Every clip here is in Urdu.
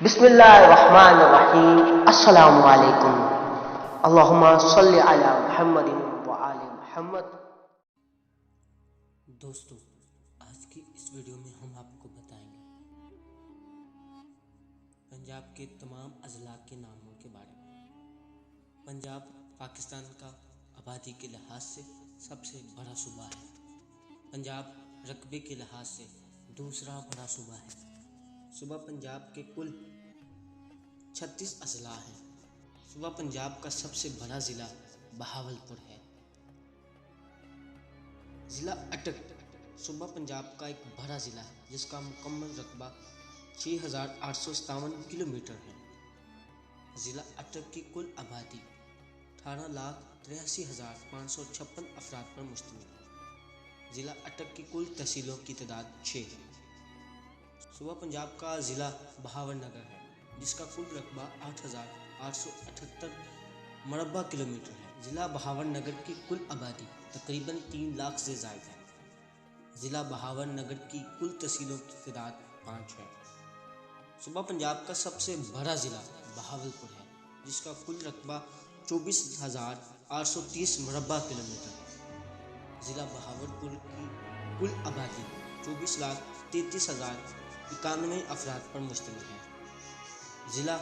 بسم اللہ الرحمن الرحیم۔ السلام علیکم۔ اللہم صلی علی محمد وآل محمد۔ دوستو، آج کی اس ویڈیو میں ہم آپ کو بتائیں گے پنجاب کے تمام اضلاع کے ناموں کے بارے میں۔ پنجاب پاکستان کا آبادی کے لحاظ سے سب سے بڑا صوبہ ہے۔ پنجاب رقبے کے لحاظ سے دوسرا بڑا صوبہ ہے۔ صوبہ پنجاب کے کل 36 اضلاع ہیں۔ صوبہ پنجاب کا سب سے بڑا ضلع بہاولپور ہے۔ ضلع اٹک صوبہ پنجاب کا ایک بڑا ضلع ہے جس کا مکمل رقبہ 6857 کلومیٹر ہے۔ ضلع اٹک کی کل آبادی 18,83,556 افراد پر مشتمل ہے۔ ضلع اٹک کی کل تحصیلوں کی تعداد 6 ہے۔ صوبہ پنجاب کا ضلع بہاول نگر ہے جس کا کل رقبہ 8,878 مربع کلومیٹر ہے۔ ضلع بہاول نگر کی کل آبادی تقریباً 3 لاکھ سے زائد ہے۔ ضلع بہاول نگر کی کل تحصیلوں کی تعداد 5 ہے۔ صوبہ پنجاب کا سب سے بڑا ضلع بہاولپور ہے جس کا کل رقبہ 24,830 مربع کلومیٹر ہے۔ ضلع بہاولپور کی کل آبادی 24,33,091 افراد پر مشتمل ہے۔ ضلع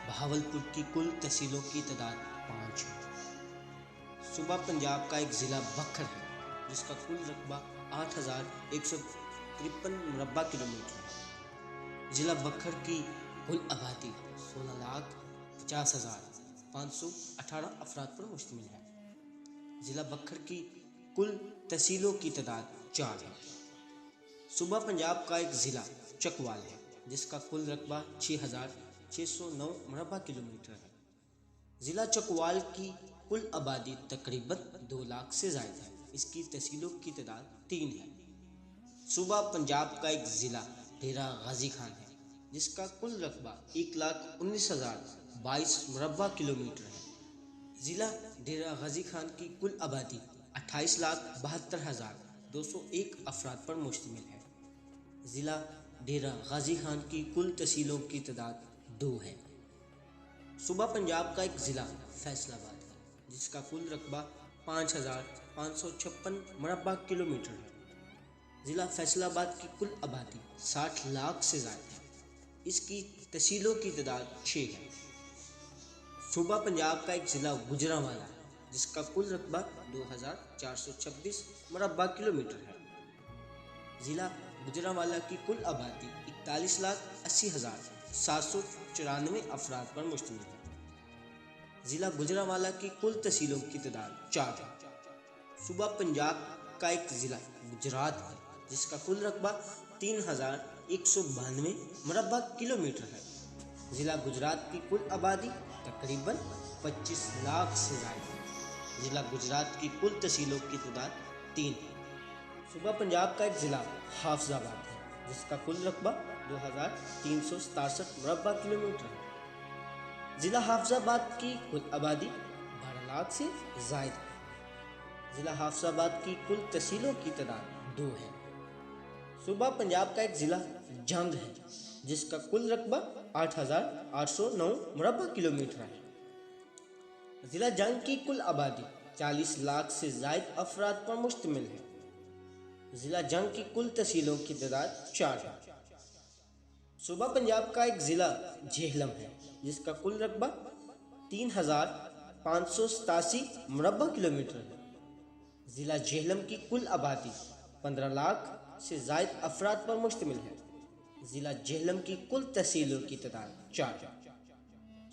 بہاولپور کی کل تحصیلوں کی تعداد 5 ہے۔ صوبہ پنجاب کا ایک ضلع بکھر ہے جس کا کل رقبہ 8,153 مربع کلومیٹر ہے۔ ضلع بکھر کی کل آبادی 16,50,518 افراد پر مشتمل ہے۔ ضلع بکھر کی کل تحصیلوں کی تعداد 4 ہے۔ صوبہ پنجاب کا ایک ضلع چکوال ہے جس کا کل رقبہ 6,609 مربع کلومیٹر ہے۔ ضلع چکوال کی کل آبادی تقریباً 2 لاکھ سے زائد ہے۔ اس کی تحصیلوں کی تعداد 3 ہے۔ صوبہ پنجاب کا ایک ضلع ڈیرہ غازی خان ہے جس کا کل رقبہ 1,19,022 مربع کلومیٹر ہے۔ ضلع ڈیرہ غازی خان کی کل آبادی 28,72,201 افراد پر مشتمل ہے۔ ضلع ڈیرہ غازی خان کی کل تحصیلوں کی تعداد 2 ہے۔ صوبہ پنجاب کا ایک ضلع فیصل آباد ہے جس کا کل رقبہ 5,556 مربع کلومیٹر ہے۔ ضلع فیصل آباد کی کل آبادی 60 لاکھ سے زائد ہے۔ اس کی تحصیلوں کی تعداد 6 ہے۔ صوبہ پنجاب کا ایک ضلع گوجرانوالہ ہے جس کا کل رقبہ 2,426 مربع کلومیٹر ہے۔ ضلع گوجرانوالہ کی کل آبادی 41,80,794 افراد پر مشتمل ہے۔ ضلع گوجرانوالہ کی کل تحصیلوں کی تعداد 4 ہے۔ صوبہ پنجاب کا ایک ضلع گجرات ہے جس کا کل رقبہ 3,192 مربع کلومیٹر ہے۔ ضلع گجرات کی کل آبادی تقریباً 25 لاکھ سے زائد ہے۔ ضلع گجرات کی کل تحصیلوں کی تعداد 3 ہے۔ صوبہ پنجاب کا ایک ضلع حافظ آباد ہے جس کا کل رقبہ 2,367 مربع کلومیٹر ہے۔ ضلع حافظ آباد کی کل آبادی 12 لاکھ سے زائد ہے۔ ضلع حافظ آباد کی کل تحصیلوں کی تعداد 2 ہے۔ صوبہ پنجاب کا ایک ضلع جنگ ہے جس کا کل رقبہ 8,809 مربع کلومیٹر ہے۔ ضلع جنگ کی کل آبادی 40 لاکھ سے زائد افراد پر مشتمل ہے۔ ضلع جنگ کی کل تحصیلوں کی تعداد 4 ہے۔ صوبہ پنجاب کا ایک ضلع جہلم ہے جس کا کل رقبہ 3,587 مربع کلومیٹر ہے۔ ضلع جہلم کی کل آبادی 15 لاکھ سے زائد افراد پر مشتمل ہے۔ ضلع جہلم کی کل تحصیلوں کی تعداد 4 ہے۔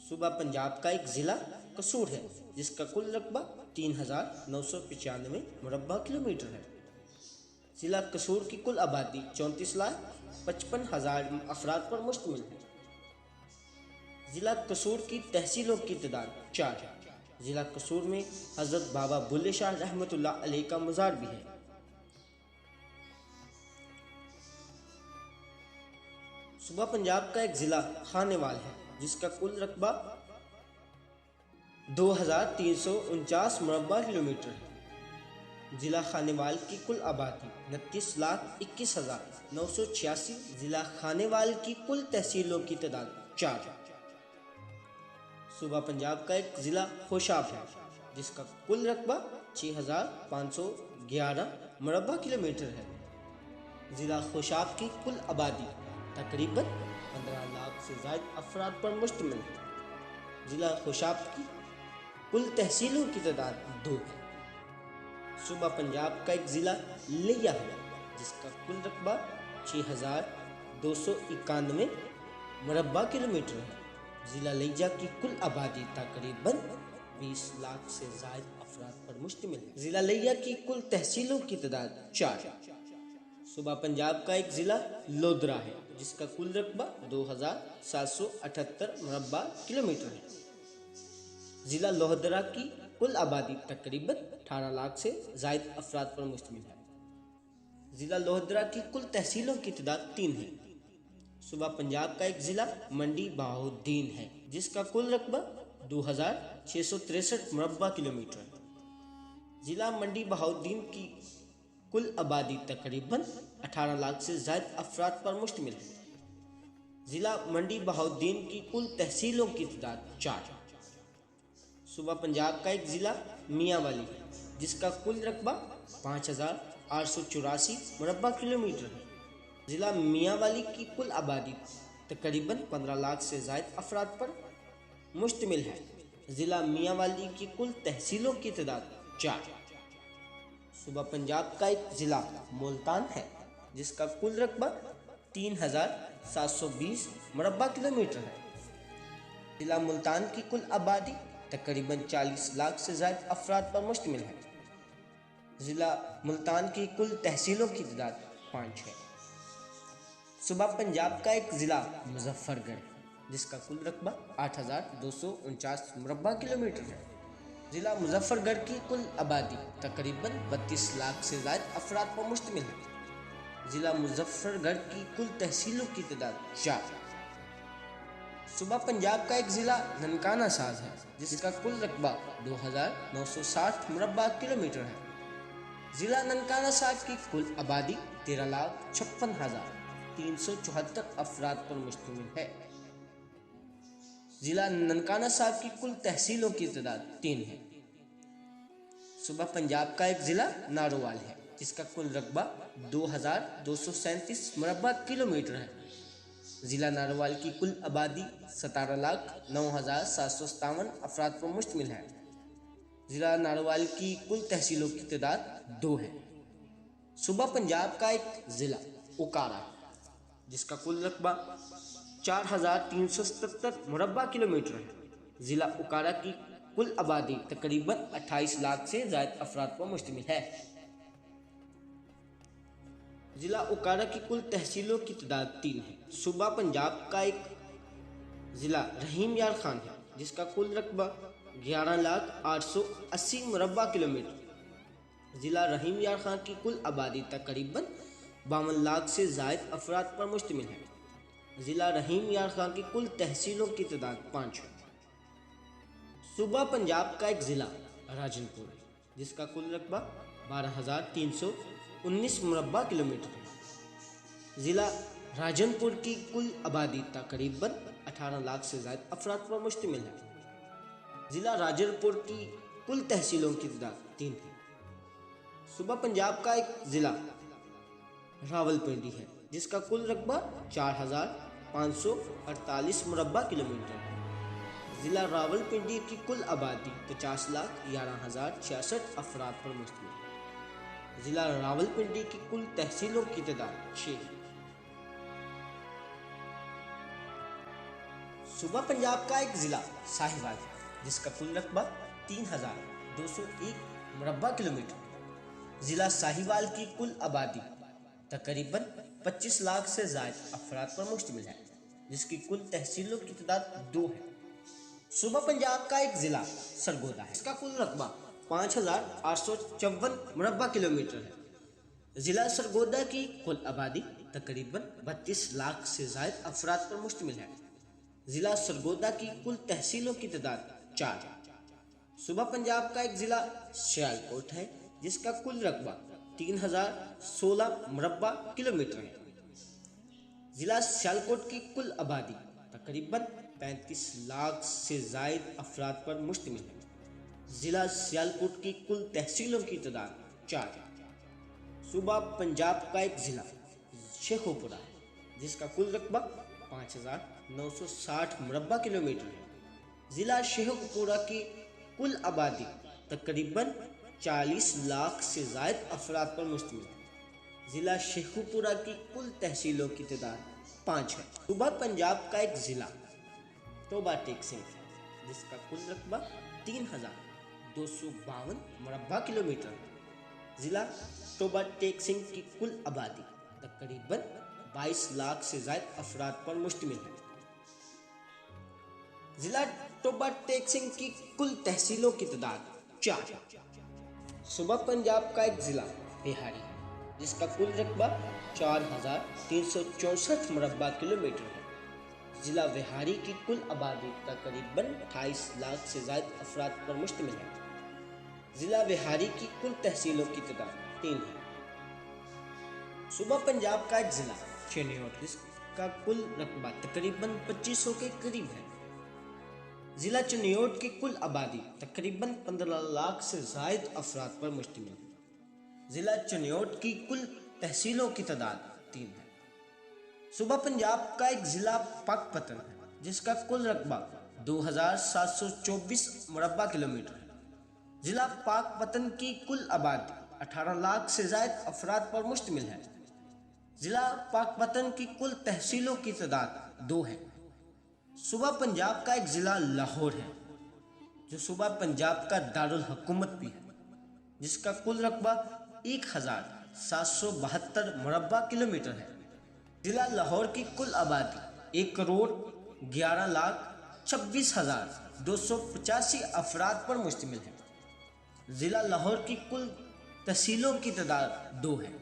صوبہ پنجاب کا ایک ضلع قصور ہے جس کا کل رقبہ 3,995 مربع کلومیٹر ہے۔ ضلع قصور کی کل آبادی 34,55,000 افراد پر مشتمل ہے۔ ضلع قصور کی تحصیلوں کی تعداد 4 ہے۔ ضلع قصور میں حضرت بابا بلے شاہ رحمۃ اللہ علیہ کا مزار بھی ہے۔ صوبہ پنجاب کا ایک ضلع خانیوال ہے جس کا کل رقبہ 2,349 مربع کلومیٹر ہے۔ ضلع خانیوال کی کل آبادی 29,21,986۔ ضلع خانیوال کی کل تحصیلوں کی تعداد 4. صوبہ پنجاب کا ایک ضلع خوشاب ہے جس کا کل رقبہ 6511 مربع کلومیٹر ہے۔ ضلع خوشاب کی کل آبادی تقریباً 15 لاکھ سے زائد افراد پر مشتمل ہے۔ ضلع خوشاب کی کل تحصیلوں کی تعداد 2 ہے۔ صوبہ پنجاب کا ایک ضلع لیا ہے جس کا کل رقبہ 6291 مربع کلومیٹر ہے۔ ضلع لیجا کی کل آبادی تقریباً 20 لاکھ سے زائد افراد پر مشتمل ہے۔ ضلع لیا کی کل تحصیلوں کی تعداد 4 ہے۔ صوبہ پنجاب کا ایک ضلع لودھرا ہے جس کا کل رقبہ 2778 مربع کلومیٹر ہے۔ ضلع لودھرا کی کل آبادی تقریباً 18 لاکھ سے زائد افراد پر مشتمل ہے۔ ضلع لودھرا کی کل تحصیلوں کی تعداد 3 ہے۔ صوبہ پنجاب کا ایک ضلع منڈی بہاؤالدین ہے جس کا کل رقبہ 2663 مربع کلومیٹر ہے۔ ضلع منڈی بہاؤالدین کی کل آبادی تقریباً 18 لاکھ سے زائد افراد پر مشتمل ہے۔ ضلع منڈی بہاؤالدین کی کل تحصیلوں کی تعداد 4 ہے۔ صوبہ پنجاب کا ایک ضلع میاں والی ہے جس کا کل رقبہ 5884 مربع کلومیٹر ہے۔ ضلع میاں والی کی کل آبادی تقریباً 15 لاکھ سے زائد افراد پر مشتمل ہے۔ ضلع میاں والی کی کل تحصیلوں کی تعداد 4 ہے۔ صوبہ پنجاب کا ایک ضلع ملتان ہے جس کا کل رقبہ 3720 مربع کلومیٹر ہے۔ ضلع ملتان کی کل آبادی تقریباً 40 لاکھ سے زائد افراد پر مشتمل ہے۔ ضلع ملتان کی کل تحصیلوں کی تعداد 5 ہے۔ صوبہ پنجاب کا ایک ضلع مظفر گڑھ جس کا کل رقبہ 8249 مربع کلومیٹر ہے۔ ضلع مظفر گڑھ کی کل آبادی تقریباً 32 لاکھ سے زائد افراد پر مشتمل ہے۔ ضلع مظفر گڑھ کی کل تحصیلوں کی تعداد 4 ہے۔ صوبہ پنجاب کا ایک ضلع ننکانہ ساز ہے جس کا کل رقبہ 2960 مربع کلومیٹر ہے۔ ضلع ننکانہ ساز کی کل آبادی 13,56,374 افراد پر مشتمل ہے۔ ضلع ننکانہ صاحب کی کل تحصیلوں کی تعداد 3 ہے۔ صوبہ پنجاب کا ایک ضلع نارووال ہے جس کا کل رقبہ 2237 مربع کلومیٹر ہے۔ ضلع نارووال کی کل آبادی 17,09,757 افراد پر مشتمل ہے۔ ضلع نارووال کی کل تحصیلوں کی تعداد 2 ہے۔ صوبہ پنجاب کا ایک ضلع اوکارا جس کا کل رقبہ 4377 مربع کلومیٹر ہے۔ ضلع اوکارا کی کل آبادی تقریباً 28 لاکھ سے زائد افراد پر مشتمل ہے۔ ضلع اوکارا کی کل تحصیلوں کی تعداد 3 ہے۔ صوبہ پنجاب کا ایک ضلع رحیم یار خان ہے جس کا کل رقبہ 11,880 مربع کلومیٹر۔ ضلع رحیم یار خان کی کل آبادی تقریباً 52 لاکھ سے زائد افراد پر مشتمل ہے۔ ضلع رحیم یار خان کی کل تحصیلوں کی تعداد 5 ہے۔ صوبہ پنجاب کا ایک ضلع راجن پور ہے جس کا کل رقبہ 12,319 مربع کلومیٹر ہے۔ ضلع راجن پور کی کل آبادی تقریباً 18 لاکھ سے زائد افراد پر مشتمل ہے۔ ضلع راجن پور کی کل تحصیلوں کی تعداد 3 ہے۔ صوبہ پنجاب کا ایک ضلع راولپنڈی ہے جس کا کل رقبہ 4,548 مربع کلومیٹر ہے۔ ضلع راولپنڈی کی کل آبادی 50,11,066 افراد پر مشتمل ہے۔ ضلع راولپنڈی کی کل تحصیلوں کی تعداد 6 ہے۔ صوبہ پنجاب کا ایک ضلع ساہیوال ہے جس کا کل رقبہ 3,201 مربع کلومیٹر ہے۔ ضلع ساہیوال کی کل آبادی تقریباً 25 لاکھ سے زائد افراد پر مشتمل ہے جس کی کل تحصیلوں کی تعداد 2 ہے۔ صوبہ پنجاب کا ایک ضلع سرگودا ہے جس کا کل رقبہ 5,854 مربع کلومیٹر ہے۔ ضلع سرگودا کی کل آبادی تقریباً 32 لاکھ سے زائد افراد پر مشتمل ہے۔ ضلع سرگودا کی کل تحصیلوں کی تعداد 4 ہے۔ صوبہ پنجاب کا ایک ضلع سیالکوٹ ہے جس کا کل رقبہ 3,016 مربع کلومیٹر ہے۔ ضلع سیالکوٹ کی کل آبادی تقریباً تقریباً 35 لاکھ سے زائد افراد پر مشتمل ہے۔ ضلع سیالکوٹ کی کل تحصیلوں کی تعداد 4 ہے۔ صوبہ پنجاب کا ایک ضلع شیخوپورہ ہے جس کا کل رقبہ 5960 مربع کلومیٹر ہے۔ ضلع شیخوپورہ کی کل آبادی تقریباً 40 لاکھ سے زائد افراد پر مشتمل ہے۔ ضلع شیخوپورہ کی کل تحصیلوں کی تعداد 5 ہے۔ صوبہ پنجاب کا ایک ضلع ٹوبا ٹیک سنگھ ہے جس کا کل رقبہ 3252 مربع کلومیٹر ہے۔ ضلع ٹوبا ٹیک سنگھ کی کل آبادی تقریباً 22 لاکھ سے زائد افراد پر مشتمل ہے۔ ضلع ٹوبا ٹیک سنگھ کی کل تحصیلوں کی تعداد 4 ہے۔ صوبہ پنجاب کا ایک ضلع بہاری ہے جس کا کل رقبہ 4364 مربع کلومیٹر ہے۔ ضلع بہاری کی کل آبادی تقریباً 28 لاکھ سے زائد افراد پر مشتمل ہے۔ ضلع بہاری کی کل تحصیلوں کی تعداد 3 ہے۔ صوبہ پنجاب کا ایک ضلع چنیوٹ جس کا کل رقبہ تقریباً 2500 کے قریب ہے۔ ضلع چنیوٹ کی کل آبادی تقریباً 15 لاکھ سے زائد افراد پر مشتمل ہے۔ ضلع چنیوٹ کی کل تحصیلوں کی تعداد 3 ہے۔ صوبہ پنجاب کا ایک ضلع پاک پتن ہے جس کا کل رقبہ 2724 مربع کلومیٹر ہے۔ ضلع پاک پتن کی کل آبادی 18 لاکھ سے زائد افراد پر مشتمل ہے۔ ضلع پاک پتن کی کل تحصیلوں کی تعداد 2 ہے۔ صوبہ پنجاب کا ایک ضلع لاہور ہے جو صوبہ پنجاب کا دارالحکومت بھی ہے جس کا کل رقبہ 1772 مربع کلومیٹر ہے۔ ضلع لاہور کی کل آبادی 1,11,26,285 افراد پر مشتمل ہے۔ ضلع لاہور کی کل تحصیلوں کی تعداد 2 ہے۔